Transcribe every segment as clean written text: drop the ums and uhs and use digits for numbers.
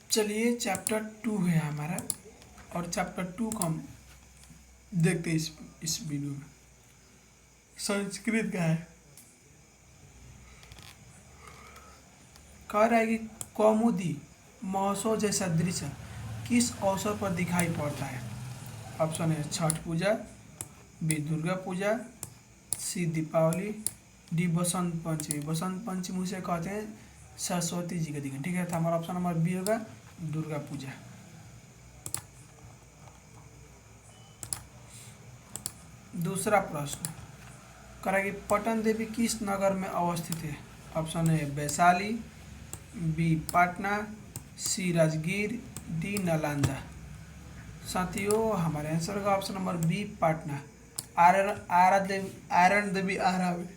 चलिए चैप्टर 2 है हमारा, और चैप्टर 2 को हम देखते हैं इस वीडियो में। संस्कृत का है। कह रहा है कि कौमुदी महोत्सव जैसा दृश्य किस अवसर पर दिखाई पड़ता है। ऑप्शन है छठ पूजा, बी दुर्गा पूजा, सी दीपावली, डी बसंत पंचमी। बसंत पंचमी उसे कहते हैं सरस्वती जी का दिन। ठीक है, तो हमारा ऑप्शन नंबर बी होगा दुर्गा पूजा। दूसरा प्रश्न करा कि पटन देवी किस नगर में अवस्थित है। ऑप्शन है Vaishali, B Patna, C Rajgir, D Nalanda. साथियों हमारे आंसर का ऑप्शन नंबर बी पटना। आयरन देवी आरा में।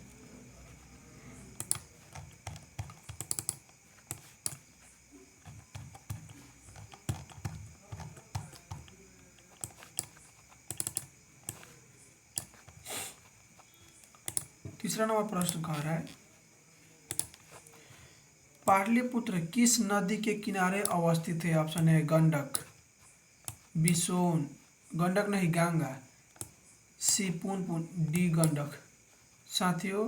तीसरा नंबर प्रश्न कह रहा है पाटलिपुत्र किस नदी के किनारे अवस्थित है। ऑप्शन है गंडक, बी सोन, गंडक नहीं गंगा, सी पुनपुन, डी गंडक। साथियों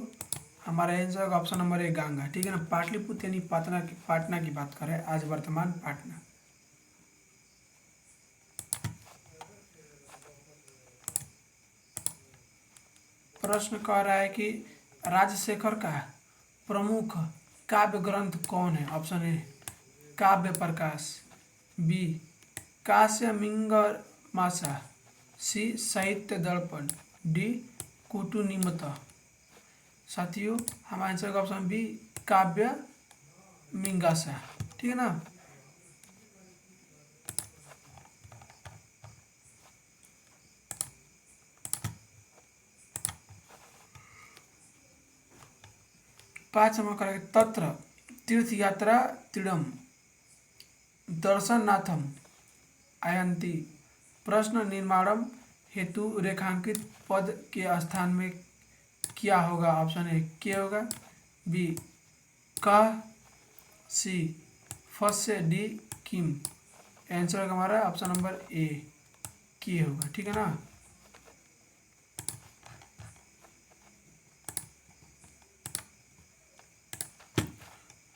हमारा आंसर का ऑप्शन नंबर है गंगा। ठीक है ना, पाटलिपुत्र यानी पाटना की बात करें, आज वर्तमान पाटना। प्रश्न कह रहा है कि राजशेखर का प्रमुख काव्य ग्रंथ कौन है। ऑप्शन है काव्य प्रकाश, बी काश्यमिंगर मासा, सी साहित्य दर्पण, डी कुटुनिमता। साथियों हमारा आंसर का ऑप्शन बी काव्य मिंगासा। ठीक है ना। पाँच नंबर करेंगे तत्र तीर्थ यात्रा तीर्थम दर्शनाथम आयंती प्रश्न निर्माणम हेतु रेखांकित पद के स्थान में क्या होगा। ऑप्शन ए के होगा, बी का, सी फस्य, डी किम। आंसर हमारा ऑप्शन नंबर ए के होगा। ठीक है ना।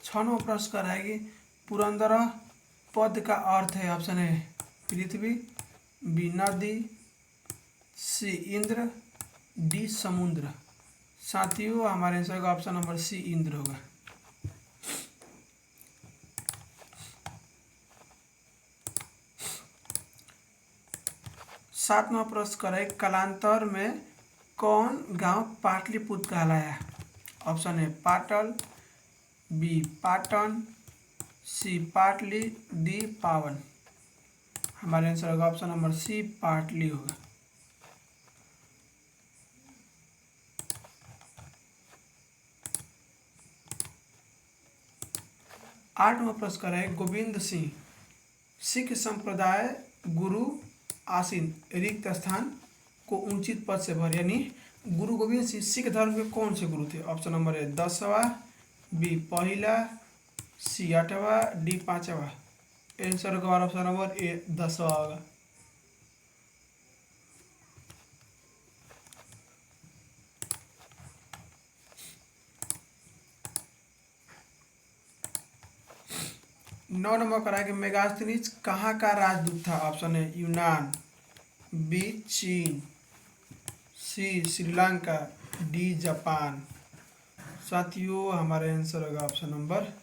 छह नंबर प्रश्न कर है कि पुरंदर पद का अर्थ है। ऑप्शन है पृथ्वी, बी नदी, सी इंद्र, डी समुद्र। साथियों हमारे आंसर का ऑप्शन नंबर सी इंद्र होगा। सातवां प्रश्न करें कालांतर में कौन गांव पाटलिपुत्र कहलाया। ऑप्शन है पाटल, बी पाटन, सी पाटली, डी पावन। हमारे आंसर होगा ऑप्शन नंबर सी पाटली होगा। आठवां प्रश्न करें गोविंद सिंह सिख संप्रदाय गुरु आसीन रिक्त स्थान को उचित पद से भर, यानी गुरु गोविंद सिंह सिख धर्म के कौन से गुरु थे। ऑप्शन नंबर है 10वां, बी पहला, सी 8वां, डी 5वां। आंसर का ऑप्शन नंबर ए 10वां होगा। नौ नंबर करा कि मेगास्थनीज कहाँ का राजदूत था। ऑप्शन है यूनान, बी चीन, सी श्रीलंका, डी जापान। साथियों हमारे आंसर होगा ऑप्शन नंबर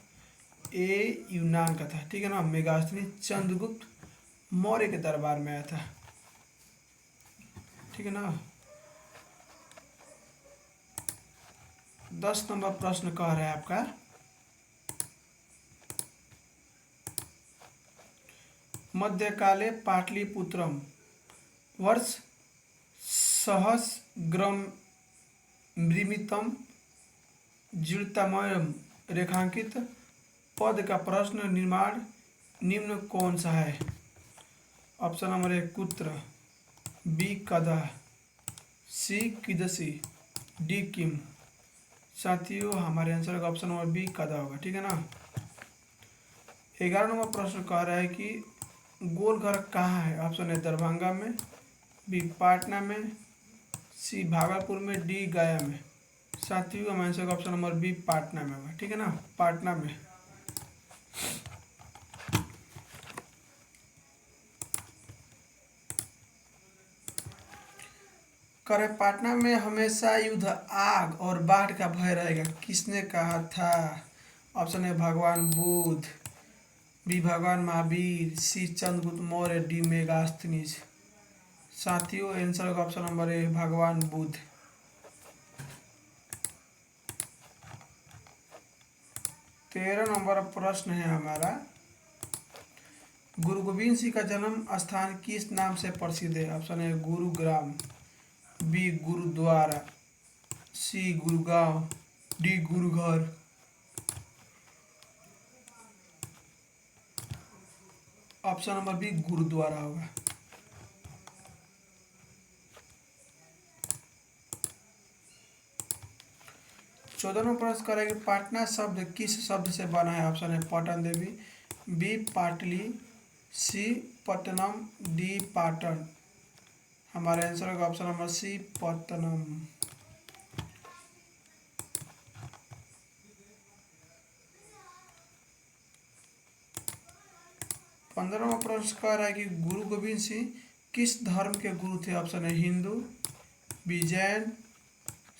ए यूनान का था। ठीक है ना। मेगास्थनीज चंद्रगुप्त मौर्य के दरबार में आया था। ठीक है ना। 10 नंबर प्रश्न कह रहा है आपका मध्यकाले पाटलिपुत्रम वर्ष सहस्रग्रमितम जीर्तमयम रेखांकित पद का प्रश्न निर्माण निम्न कौन सा है। ऑप्शन नंबर ए कुत्र, बी कदा, सी किदसी, डी किम। साथियों हमारे आंसर का ऑप्शन नंबर बी कदा होगा। ठीक है ना। 11 नंबर प्रश्न कह रहा है कि गोल घर कहाँ है। ऑप्शन है दरभंगा में, बी पटना में, सी भागलपुर में, डी गया में। साथियों हमारे आंसर का ऑप्शन नंबर बी पटना में होगा। ठीक है ना, पटना में। करे पटना में हमेशा युद्ध, आग और बाढ़ का भय रहेगा, किसने कहा था। ऑप्शन है भगवान बुद्ध, बी भगवान महावीर, सी चंद्रगुप्त मौर्य, डी मेगास्थनीज। साथियों आंसर का ऑप्शन नंबर है भगवान बुद्ध। 13 नंबर प्रश्न है हमारा, गुरु गोविंद सिंह का जन्म स्थान किस नाम से प्रसिद्ध है। ऑप्शन है Gurugram, B gurdwara, C Gurgaon, D Gurughar. Option number B gurdwara होगा। 14 नंबर प्रश्न करेंगे, पाटना शब्द किस शब्द से बना है। ऑप्शन है पटन देवी, बी पाटली, सी पट्टनम, डी पाटन। हमारे आंसर का option number C Pattanam. 15 number प्रश्न कह रहा है कि गुरु गोविंद सिंह किस धर्म के गुरु थे। ऑप्शन है हिंदू, बी जैन,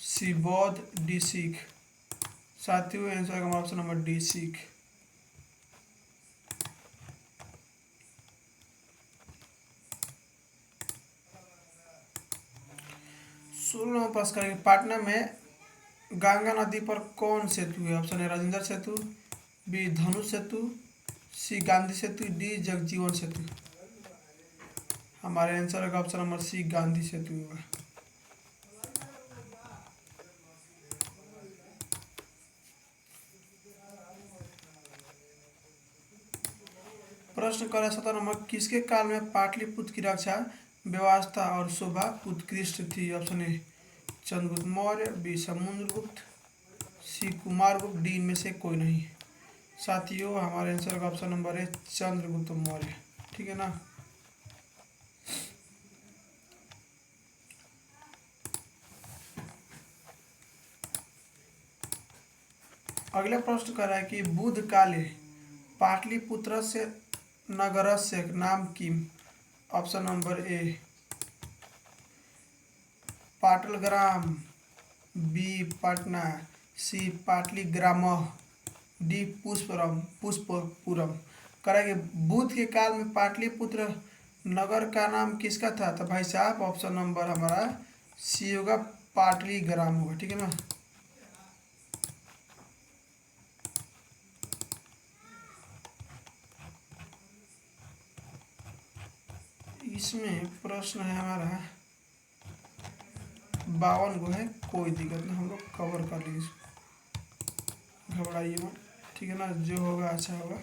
सी बौद्ध, डी सिख। साथियों आंसर का option number D Sikh. 16 number प्रश्न करेंगे, पाटना में गंगा नदी पर कौन सेतु है। ऑप्शन है राजेंद्र सेतु, बी धनुष सेतु, सी गांधी सेतु, डी जगजीवन सेतु। हमारे आंसर का ऑप्शन नंबर सी गांधी सेतु होगा। प्रश्न करें 17 नंबर, किसके काल में पाटलिपुत्र की रक्षा व्यवस्था और शोभा उत्कृष्ट थी। ऑप्शन है चंद्रगुप्त मौर्य, बी समुद्रगुप्त, सी कुमारगुप्त, डी इनमें से कोई नहीं। साथियों हमारे आंसर का ऑप्शन नंबर है चंद्रगुप्त मौर्य। ठीक है ना। अगला प्रश्न कर रहा है कि बुद्ध काले पाटलिपुत्र से नगरस्य नाम किम। Option number A Patalgram, B Patna, C पाटलीग्रामः, डी पुष्पपुरम। करेंगे बुद्ध के काल में पाटलिपुत्र नगर का नाम किसका था। तो भाई साहब ऑप्शन नंबर हमारा सी होगा पाटलीग्राम होगा। ठीक है ना। इसमें प्रश्न है हमारा 52 गो है, कोई दिक्कत नहीं, हम लोग कवर कर लेंगे इसको, घबराइए मत। ठीक है ना, जो होगा अच्छा होगा,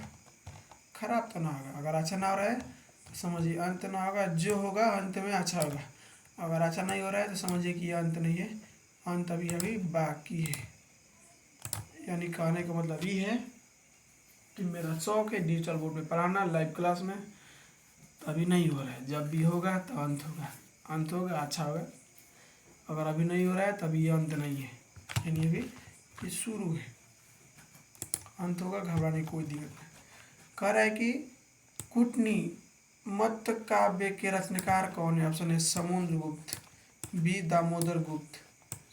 खराब तो ना होगा। अगर अच्छा ना हो रहा है तो समझिए अंत ना होगा, जो होगा अंत में अच्छा होगा। अगर अच्छा नहीं हो रहा है तो समझिए कि ये अंत नहीं है, अंत अभी अभी बाकी है। यानी कहने का मतलब ये है कि मेरा शौक है डिजिटल बोर्ड पे पढ़ाना लाइव क्लास में, तो अभी नहीं हो रहा है, जब भी होगा तो अंत होगा, अंत होगा अच्छा होगा। अगर अभी नहीं हो रहा है तभी ये अंत नहीं है, यानी अभी ये शुरू है, अंत होगा, घबराने की कोई दिक्कत नहीं। कह रहा है कि कुटनी मत काव्य के रचनाकार कौन है। ऑप्शन है Samudragupta, B Damodar Gupta,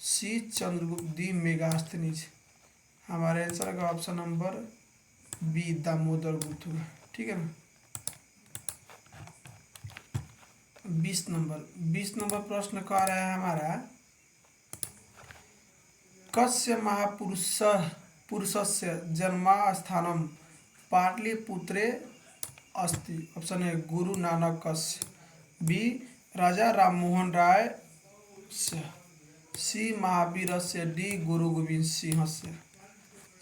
C Chandragupta, D Megasthenes. हमारे आंसर का ऑप्शन नंबर बी दामोदर गुप्त होगा। ठीक है ना। 20 नंबर प्रश्न कह रहा है हमारा, कस्य पुरुषस्य जन्मस्थानम पाटलिपुत्रे अस्ति। ऑप्शन है गुरु नानक कस्य, बी राजा राममोहन राय से, सी महावीर से, डी गुरु गोविंद सिंह से।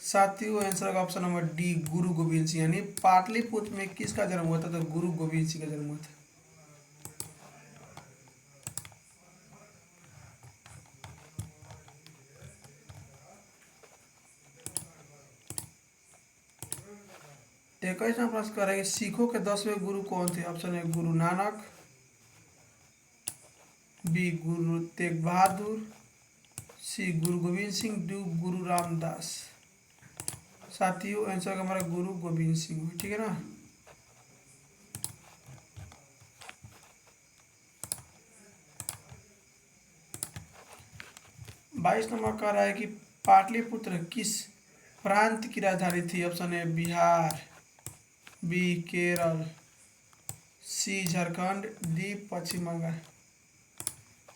साथियों आंसर का ऑप्शन नंबर डी गुरु गोविंद सिंह, यानी पाटलिपुत्र में किसका जन्म हुआ था। तो गुरु गोविंद सिंह का जन्म हुआ था। 21वां प्रश्न कह रहा है कि सिखों के 10वें गुरु कौन थे? Option A Guru Nanak, B Guru Tegh Bahadur, C Guru Govind Singh, D गुरु रामदास। साथियों आंसर का हमारा गुरु गोविंद सिंह, ठीक है ना। 22 नंबर कह रहा है कि पाटलिपुत्र किस प्रांत की राजधानी थी? Option A Bihar, B Kerala, C Jharkhand, D Paschim Bengal.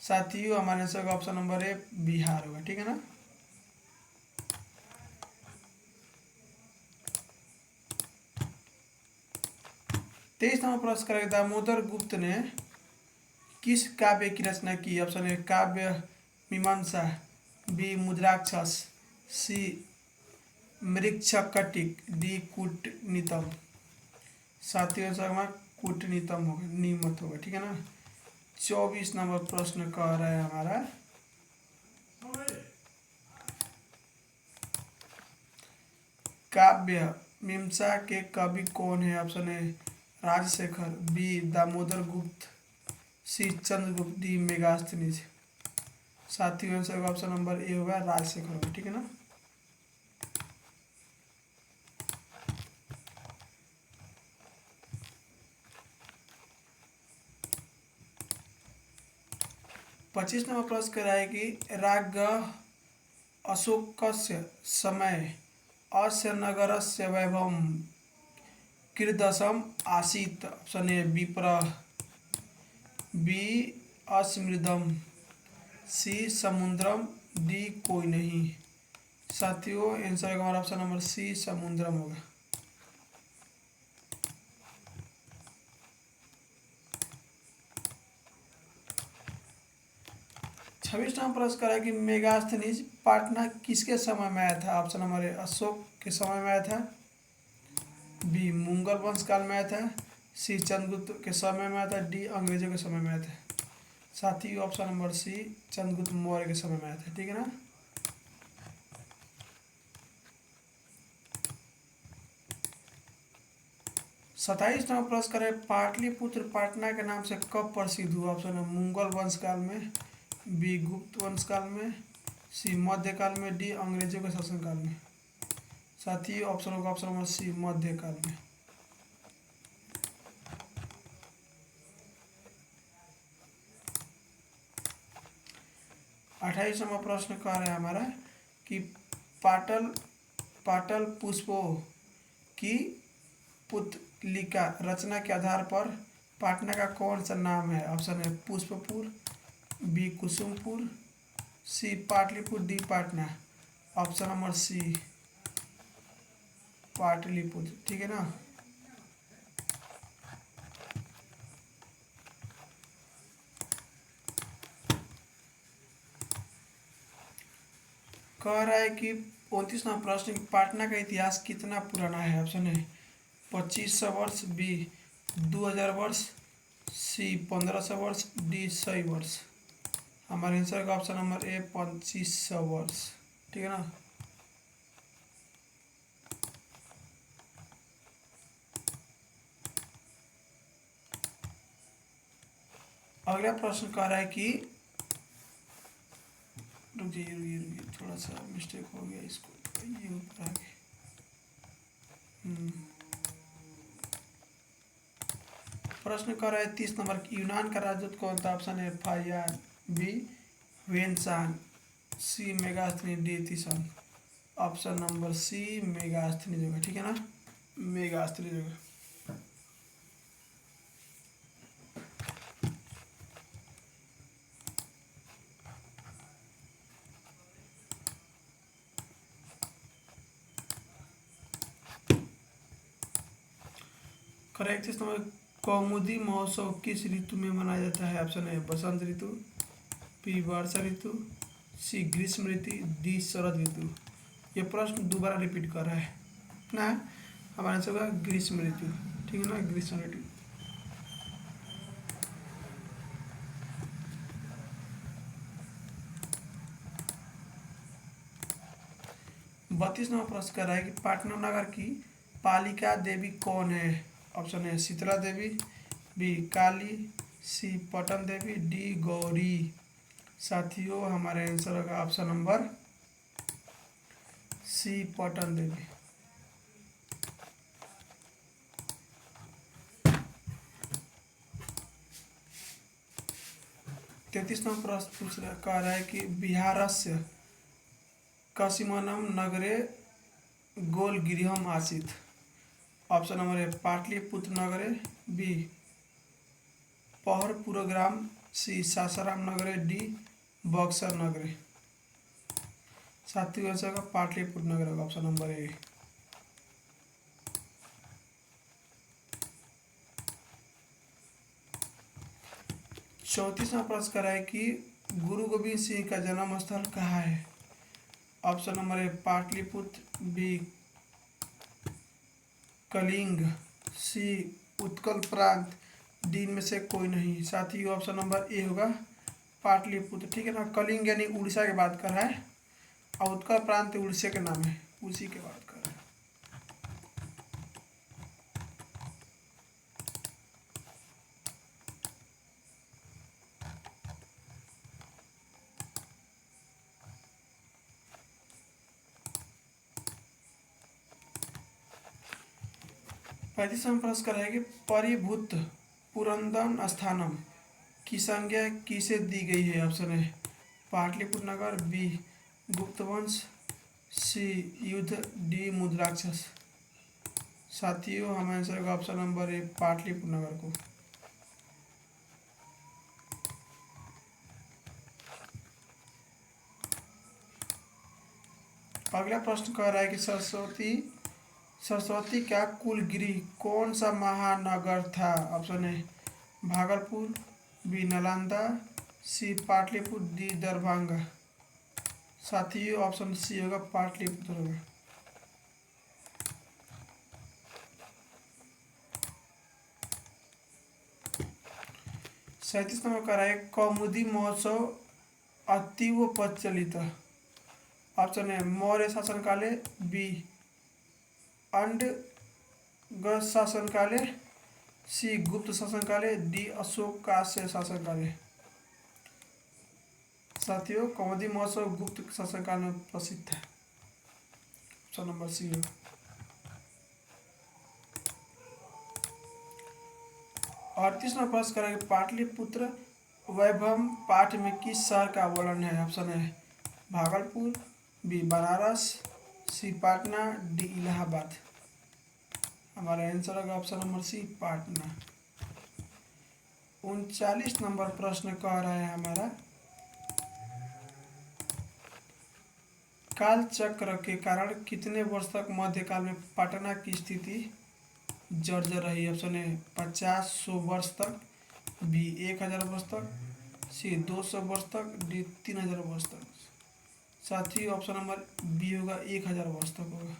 साथियों हमारे आंसर का ऑप्शन नंबर ए बिहार होगा, ठीक है ना। तेईस नंबर प्रश्न करेगा दामोदर गुप्त ने किस काव्य की रचना की? ऑप्शन ए काव्य मीमांसा, बी मुद्राक्षस, सी मृच्छकटिक, डी कूटनीतम। साथियों आंसर कूटनीतम होगा, नियमित होगा, ठीक है ना। 24 नंबर प्रश्न कह रहा है हमारा काव्य मीमांसा के कवि कौन है? Option A Rajashekhar, B Damodar Gupta, C Chandragupta, D Megasthenes. साथियों आंसर का ऑप्शन नंबर ए होगा राजशेखर होगा, ठीक है ना। पच्चीस नंबर प्रश्न कह रहा है कि राग अशोकस्य समय अस्य नगरस्य वैभवं कीदृशम् आसीत्? ऑप्शन ए विप्रः, बी अस्मृदम, सी समुद्रम, डी कोई नहीं। साथियों आंसर का हमारा ऑप्शन नंबर सी समुद्रम होगा। 26 नंबर प्रश्न करा कि मेगास्थनीज पाटना किसके समय में आया था? ऑप्शन नंबर ए अशोक के समय में आया था, बी मुगल वंश काल में आया था, सी चंद्रगुप्त के समय में आया था, डी अंग्रेजों के समय में आया था। साथ ही option number C Chandragupta Maurya के समय में आया था, ठीक है ना। सत्ताईस नंबर प्रश्न करें पाटलिपुत्र पाटना के नाम से कब प्रसिद्ध हुआ? ऑप्शन है मुगल वंश काल में, बी गुप्त वंश काल में, सी मध्यकाल में, डी अंग्रेजों के शासनकाल में। साथ ही ऑप्शन होगा ऑप्शन नंबर सी मध्यकाल में। अट्ठाईस नंबर प्रश्न कह रहा है हमारा कि पाटल पुष्पों की पुतलिका रचना के आधार पर पाटना का कौन सा नाम है? ऑप्शन है पुष्पपुर, बी कुसुमपुर, सी Pataliputra, D Patna. Option number सी पाटलिपुत्र, ठीक है ना। कह रहा है कि 29 नंबर प्रश्न पाटना का इतिहास कितना पुराना है? ऑप्शन है 2500 वर्ष, बी 2000 वर्ष, सी 1500 वर्ष, डी 100 वर्ष। हमारे आंसर का ऑप्शन नंबर ए 2500 वर्ष, ठीक है ना। अगला प्रश्न कह रहा है कि रुकिए थोड़ा सा मिस्टेक हो गया, इसको ये ऊपर आगे। प्रश्न कर रहा है 30 नंबर की यूनान का राजदूत कौन था? ऑप्शन है फायान, बी वेनसान, सी मेगास्थनी, डी तीसन। ऑप्शन नंबर सी मेगास्थनी जो है, ठीक है ना, मेगास्थनी जो है। करेक्ट इस नंबर कौमुदी महोत्सव किस ऋतु में मनाया जाता है? ऑप्शन है बसंत ऋतु, बी वर्षा ऋतु, सी ग्रीष्म ऋतु, डी शरद ऋतु। ये प्रश्न दोबारा रिपीट कर रहा है ना, हमारे आंसर होगा ग्रीष्म ऋतु, ठीक है ना, ग्रीष्म ऋतु। बत्तीस नंबर प्रश्न कर रहा है कि पाटना नगर की पालिका देवी कौन है? Option A Shitala Devi, B Kali, C Patan Devi, D Gauri. साथियों हमारे आंसर होगा option number C Patan Devi. 33वां प्रश्न कह रहा है कि बिहारस्य कसिमनम नगरे गोलगृहम आसीत्। ऑप्शन नंबर ए पाटलिपुत्र नगरे, बी पहरपुरग्राम, सी सासाराम नगरे, डी बक्सर नगरे। साथियों आंसर का पाटलिपुत्र नगर होगा ऑप्शन नंबर ए। 34वां प्रश्न करा है कि गुरु गोविंद सिंह का जन्म स्थल कहाँ है? Option number A Pataliputra, B Kalinga, C Utkal प्रांत, डी में से कोई नहीं। साथ ही ऑप्शन नंबर ए होगा पाटलिपुत्र, ठीक है ना। कलिंग यानी उड़ीसा की बात कर रहा है और उत्कल प्रांत उड़ीसा के नाम है, उसी के बात कर रहा है। पैंतीसवां प्रश्न करेगा कि परिभूत पुरंदन स्थानम की संज्ञा किसे दी गई है? ऑप्शन है पाटलिपुत्र नगर, बी गुप्तवंश, सी युद्ध, डी मुद्राक्षस। साथियों हमारे आंसर का ऑप्शन नंबर ए पाटलिपुत्र नगर को। अगला प्रश्न कह रहा है कि सरस्वती का कुलगृह कौन सा महानगर था? ऑप्शन है भागलपुर, बी नालंदा, सी पाटलिपुत्र, डी दरभंगा। साथियों ऑप्शन सी होगा पाटलिपुत्र होगा। सैंतीस नंबर का है कौमुदी महोत्सव अतीव प्रचलित। ऑप्शन है मौर्य शासनकाले, बी अंड शासनकाले, सी गुप्त शासनकाले, डी अशोक काश्य शासनकाले। साथियों कौमुदी महोत्सव गुप्त शासनकाल में प्रसिद्ध है, ऑप्शन नंबर सी है। अड़तीसवां प्रश्न करेंगे पाटलिपुत्र वैभव पाठ में किस शहर का वर्णन है? ऑप्शन है Bhagalpur, B Banaras, C Patna, D Allahabad. हमारा आंसर होगा option number C Patna. 39 number प्रश्न कह रहा है हमारा काल चक्र के कारण कितने वर्ष तक मध्यकाल में पटना की स्थिति जर्जर रही? ऑप्शन है 50-100 वर्ष तक, बी 1000 वर्ष तक, सी 200 वर्ष तक, डी 3000 वर्ष तक। साथ ही ऑप्शन नंबर बी होगा 1000 वर्ष तक होगा।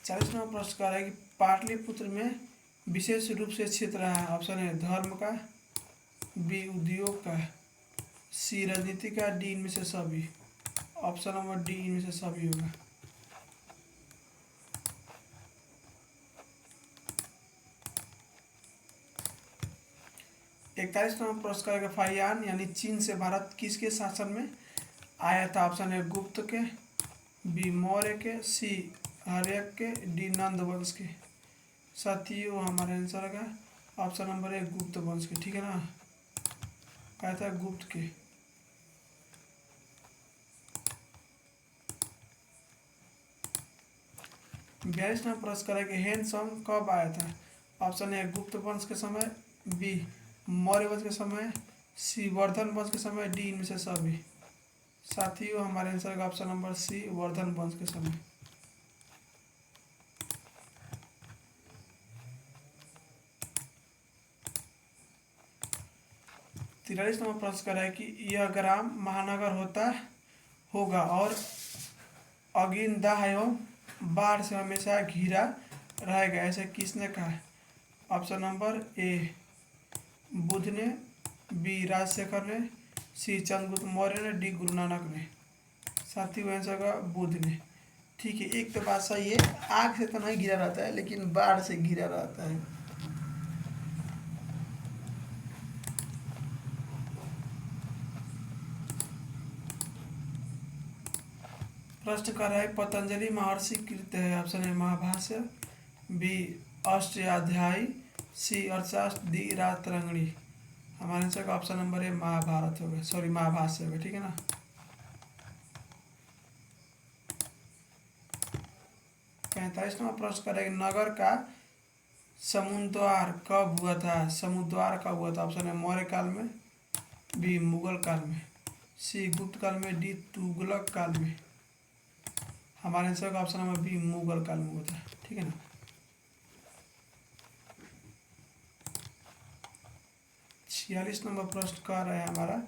चालीसवां प्रश्न कह रहा है कि पाटलिपुत्र में विशेष रूप से क्षेत्र है। ऑप्शन है धर्म का, बी उद्योग का, सी राजनीति का, डी इनमें से सभी। ऑप्शन नंबर डी इनमें से सभी होगा। इकतालीसवां प्रश्न करेगा फाहियान यानी चीन से भारत किसके शासन में आया था? ऑप्शन है गुप्त के, बी मौर्य के, सी हर्यक के, डी नंद वंश के। साथियों हमारे आंसर का ऑप्शन नंबर है गुप्त वंश के, ठीक है ना, आया था गुप्त के। बयालीसवां प्रश्न करें कि हैन सॉन्ग कब आया था? ऑप्शन है गुप्त वंश के समय, बी मौर्य वंश के समय, सी वर्धन वंश के समय, डी इनमें से सभी। साथियों हमारे आंसर का ऑप्शन नंबर सी वर्धन वंश के समय। 43वां प्रश्न कर है कि यह ग्राम महानगर होगा और अगिनदाह एवं बाढ़ से हमेशा घिरा रहेगा, ऐसे किसने कहा? ऑप्शन नंबर ए बुद्ध ने, बी राजशेखर ने, सी चंद्रगुप्त मौर्य ने, डी गुरु नानक ने। साथियों आंसर होगा बुद्ध ने। ठीक है, एक तो बात सही है, आग से तो नहीं गिरा रहता है लेकिन बाढ़ से गिरा रहता है। प्रश्न कर रहा है पतंजलि महर्षि कृत है। ऑप्शन है महाभाष्य, बी अष्टाध्यायी, सी अर्थशास्त्र, डी राजतरंगिणी। हमारे आंसर का ऑप्शन नंबर है महाभारत होगा, सॉरी महाभाष्य होगा। ठीक है ना। 45वां प्रश्न करेंगे नगर का समुद्वार कब हुआ था। समुद्वार कब हुआ था। ऑप्शन है मौर्य काल में, बी मुगल काल में, सी गुप्त काल में, डी तुगलक काल में। हमारे आंसर का ऑप्शन नंबर बी मुगल काल में हुआ था। ठीक है ना। 46 नंबर प्रश्न कर रहे हैं हमारा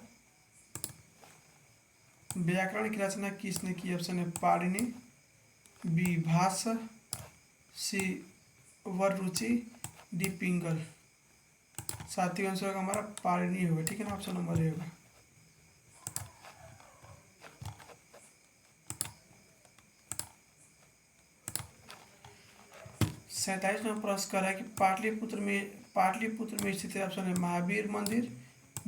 व्याकरण की रचना किसने की। ऑप्शन है पाणिनि, बी भास, सी वररुचि, डी पिंगल। साथियों आंसर होगा हमारा पाणिनि होगा। ठीक है ना, ऑप्शन नंबर ए होगा। सैंतालीस नंबर प्रश्न कर रहा है कि पाटलिपुत्र में स्थित है। ऑप्शन है महावीर मंदिर,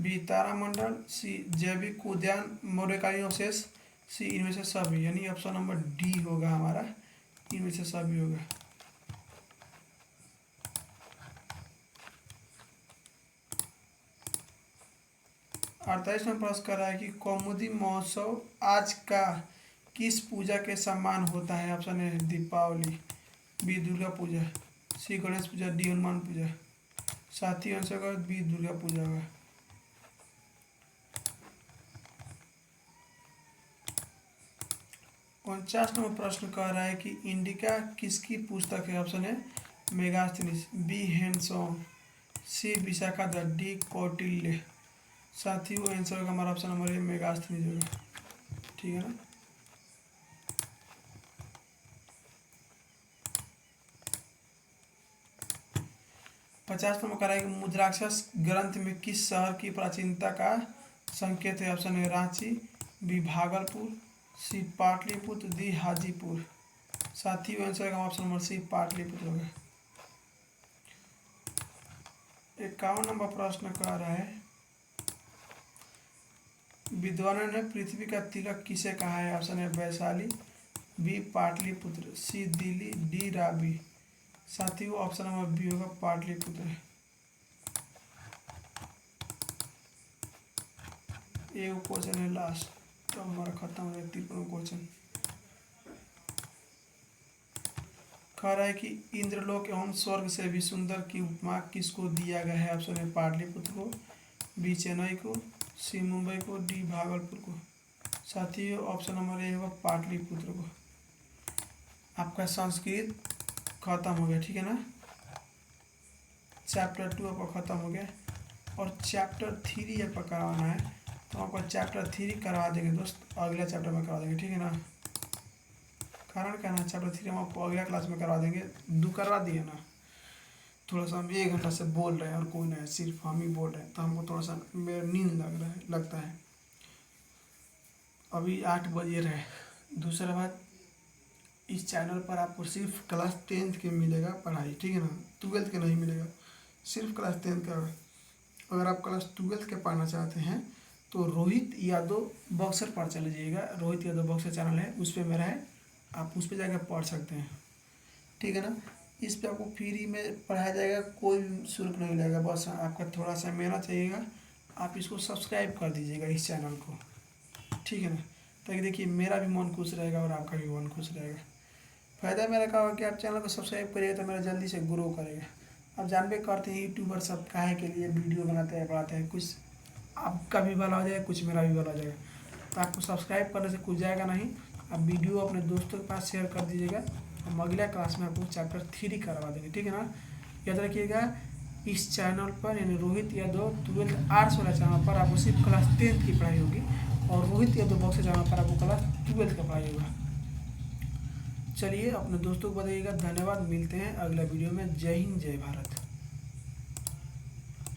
बी तारामंडल, सी जैविक उद्यान मौर्यकालीन अवशेष, सी इनमें से सभी। यानी ऑप्शन नंबर डी होगा हमारा, इनमें से सभी होगा। अड़तालीस में प्रश्न कर रहा है कि कौमुदी महोत्सव आज का किस पूजा के सम्मान होता है। ऑप्शन है दीपावली, बी दुर्गा पूजा, सी गणेश पूजा, डी हनुमान पूजा। साथी आंसर का बी दुर्गा पूजा होगा। उनचास नंबर प्रश्न कह रहा है कि इंडिका किसकी पुस्तक है। ऑप्शन है मेगास्थनीज, बी हैंडसॉन्ग, सी विशाखा दत्त, डी कौटिल्य। साथियों आंसर होगा हमारा ऑप्शन नंबर ए मेगास्थनीज होगा। ठीक है ना। 50 नंबर कह रहा है कि मुद्राक्षर ग्रंथ में किस शहर की प्राचीनता का संकेत है। ऑप्शन है रांची, बी भागलपुर, सी पाटलिपुत्र, डी हाजीपुर। साथियों आंसर का ऑप्शन नंबर सी पाटलिपुत्र होगा। 51 नंबर प्रश्न कह रहा है विद्वानों ने पृथ्वी का तिलक किसे कहा है। ऑप्शन है वैशाली, बी पाटलिपुत्र, सी दिल्ली, डी राबी। साथियों ऑप्शन नंबर बी होगा पाटलिपुत्र। एक क्वेश्चन है लास्ट, तो हमारा खत्म हो गया 53वां क्वेश्चन। कह रहा है कि इंद्रलोक एवं स्वर्ग से भी सुंदर की उपमा किसको दिया गया है। ऑप्शन है पाटलिपुत्र को, बी चेन्नई को, सी मुंबई को, डी भागलपुर को। साथियों ऑप्शन नंबर ए होगा पाटलिपुत्र को। आपका संस्कृत खत्म हो गया। ठीक है ना। चैप्टर 2 आपका खत्म हो गया और चैप्टर 3 आपका करवाना है, तो आपका चैप्टर 3 करवा देंगे दोस्त, अगला चैप्टर में करवा देंगे। ठीक है ना। कारण क्या ना, चैप्टर 3 हम आपको अगला क्लास में करवा देंगे। 2 करवा दिए ना, थोड़ा सा हम 1 घंटा से बोल रहे हैं और कोई नहीं, सिर्फ हम ही बोल रहे हैं, तो हमको थोड़ा सा मेरा नींद लगता है। अभी 8 बजे रहे। दूसरा बात, इस चैनल पर आपको सिर्फ क्लास 10th के मिलेगा पढ़ाई। ठीक है ना, 12th के नहीं मिलेगा, सिर्फ क्लास 10th का। अगर आप क्लास 12th के पढ़ना चाहते हैं तो रोहित यादव बक्सर पर चले जाइएगा। रोहित यादव बक्सर चैनल है, उस पर मेरा है, आप उस पर जाकर पढ़ सकते हैं। ठीक है ना। इस पर आपको फ्री में पढ़ाया जाएगा, कोई शुल्क नहीं लगेगा, बस आपका थोड़ा सा मेहनत चाहिएगा। आप इसको सब्सक्राइब कर दीजिएगा इस चैनल को। ठीक है ना, ताकि देखिए मेरा भी मन खुश रहेगा और आपका भी मन खुश रहेगा। फ़ायदा मेरा क्या होगा कि आप चैनल को सब्सक्राइब करिएगा तो मेरा जल्दी से ग्रो करेगा। आप जानबे करते हैं यूट्यूबर सब काहे के लिए वीडियो बनाते हैं, बढ़ाते हैं, कुछ आपका भी भला हो जाएगा, कुछ मेरा भी भला हो जाएगा। तो आपको सब्सक्राइब करने से कुछ जाएगा नहीं। आप वीडियो अपने दोस्तों के पास शेयर कर दीजिएगा। हम अगला क्लास में आपको चैप्टर 3 करवा देंगे। ठीक है ना। याद रखिएगा इस चैनल पर, यानी रोहित यादव 12th आर्ट्स वाला चैनल पर आपको सिर्फ क्लास 10th की पढ़ाई होगी, और रोहित यादव बॉक्स चैनल पर आपको क्लास 12th का पढ़ाई होगा। चलिए अपने दोस्तों को बताइएगा। धन्यवाद, मिलते हैं अगला वीडियो में। जय हिंद, जय भारत।